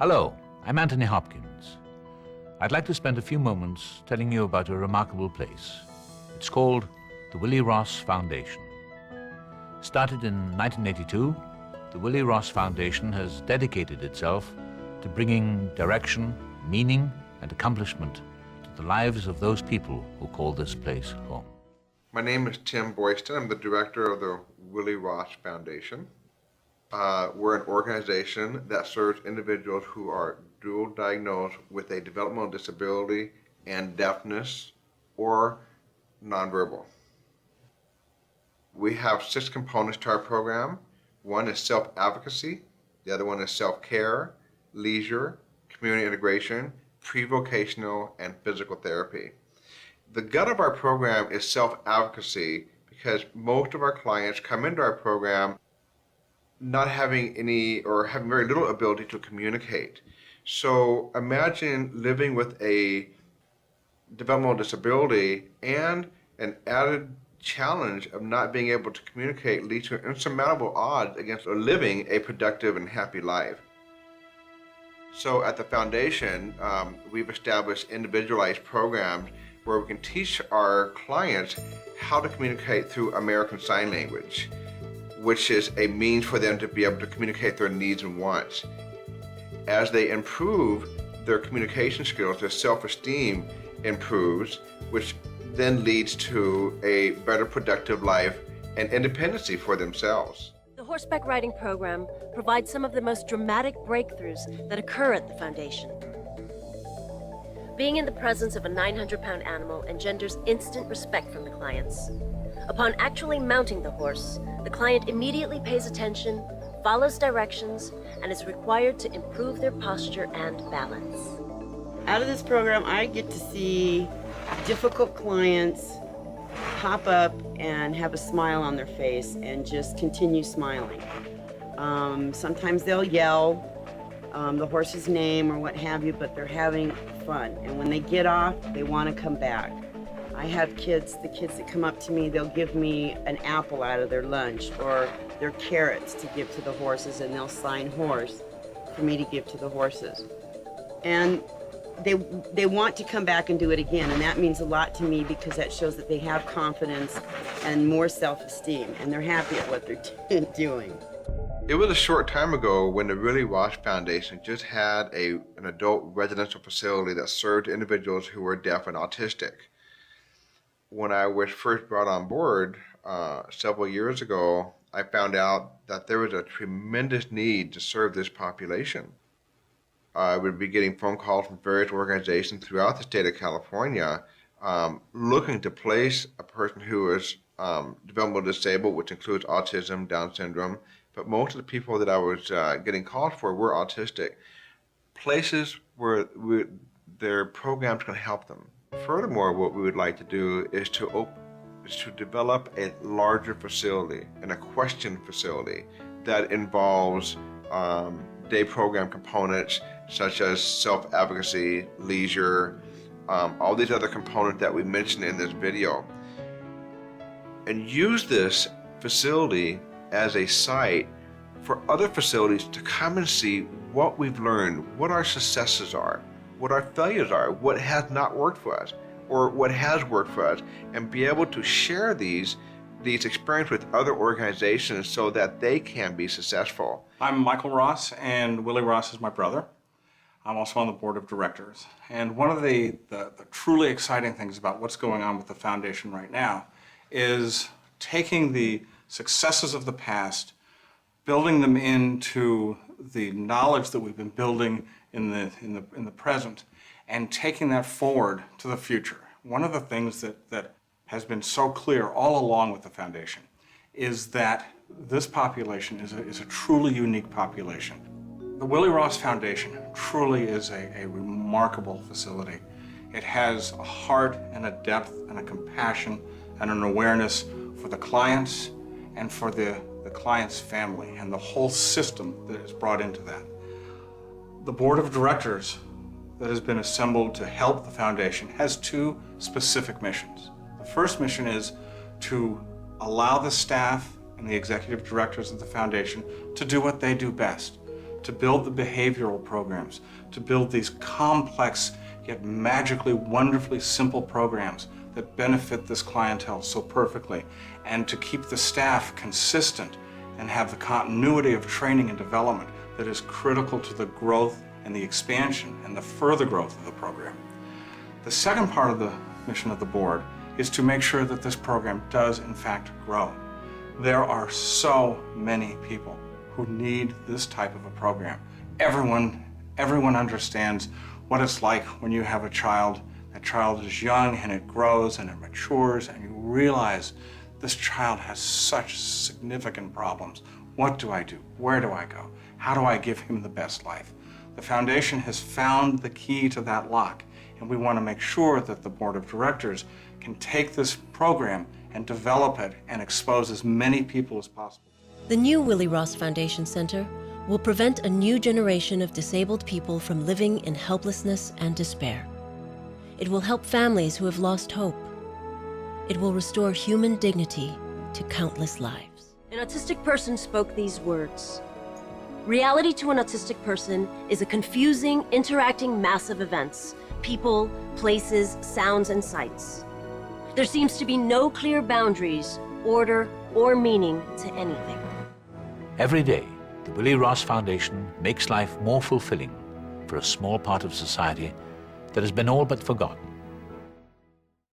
Hello, I'm Anthony Hopkins. I'd like to spend a few moments telling you about a remarkable place. It's called the Willie Ross Foundation. Started in 1982, the Willie Ross Foundation has dedicated itself to bringing direction, meaning, and accomplishment to the lives of those people who call this place home. My name is Tim Boyston. I'm the director of the Willie Ross Foundation. We're an organization that serves individuals who are dual diagnosed with a developmental disability and deafness or nonverbal. We have 6 components to our program. One is self-advocacy, the other one is self-care, leisure, community integration, pre-vocational, and physical therapy. The gut of our program is self-advocacy because most of our clients come into our program not having any or having very little ability to communicate. So imagine living with a developmental disability and an added challenge of not being able to communicate leads to insurmountable odds against living a productive and happy life. So at the foundation, we've established individualized programs where we can teach our clients how to communicate through American Sign Language, which is a means for them to be able to communicate their needs and wants. As they improve their communication skills, their self-esteem improves, which then leads to a better productive life and independency for themselves. The horseback riding program provides some of the most dramatic breakthroughs that occur at the foundation. Being in the presence of a 900-pound animal engenders instant respect from the clients. Upon actually mounting the horse, the client immediately pays attention, follows directions, and is required to improve their posture and balance. Out of this program, I get to see difficult clients pop up and have a smile on their face and just continue smiling. Sometimes they'll yell the horse's name or what have you, but they're having fun. And when they get off, they want to come back. I have the kids that come up to me, they'll give me an apple out of their lunch or their carrots to give to the horses, and they'll sign horse for me to give to the horses. And they want to come back and do it again, and that means a lot to me because that shows that they have confidence and more self-esteem, and they're happy at what they're doing. It was a short time ago when the Willie Ross Foundation just had an adult residential facility that served individuals who were deaf and autistic. When I was first brought on board several years ago, I found out that there was a tremendous need to serve this population. I would be getting phone calls from various organizations throughout the state of California looking to place a person who is developmentally disabled, which includes autism, Down syndrome, but most of the people that I was getting calls for were autistic. Places where their programs can help them. Furthermore, what we would like to do is to develop a larger facility, an equestrian facility that involves day program components such as self-advocacy, leisure, all these other components that we mentioned in this video, and use this facility as a site for other facilities to come and see what we've learned, what our successes are, what our failures are, what has not worked for us, or what has worked for us, and be able to share these experiences with other organizations so that they can be successful. I'm Michael Ross, and Willie Ross is my brother. I'm also on the board of directors. And one of the truly exciting things about what's going on with the foundation right now is taking the successes of the past, building them into the knowledge that we've been building in the present, and taking that forward to the future. One of the things that has been so clear all along with the foundation is that this population is a truly unique population. The Willie Ross Foundation truly is a remarkable facility. It has a heart and a depth and a compassion and an awareness for the clients and for the client's family and the whole system that is brought into that. The board of directors that has been assembled to help the foundation has 2 specific missions. The first mission is to allow the staff and the executive directors of the foundation to do what they do best, to build the behavioral programs, to build these complex yet magically, wonderfully simple programs that benefit this clientele so perfectly, and to keep the staff consistent and have the continuity of training and development that is critical to the growth and the expansion and the further growth of the program. The second part of the mission of the board is to make sure that this program does in fact grow. There are so many people who need this type of a program. Everyone understands what it's like when you have a child. That child is young and it grows and it matures, and you realize this child has such significant problems. What do I do? Where do I go? How do I give him the best life? The foundation has found the key to that lock, and we want to make sure that the board of directors can take this program and develop it and expose as many people as possible. The new Willie Ross Foundation Center will prevent a new generation of disabled people from living in helplessness and despair. It will help families who have lost hope. It will restore human dignity to countless lives. An autistic person spoke these words. Reality to an autistic person is a confusing, interacting mass of events, people, places, sounds, and sights. There seems to be no clear boundaries, order, or meaning to anything. Every day, the Willie Ross Foundation makes life more fulfilling for a small part of society that has been all but forgotten.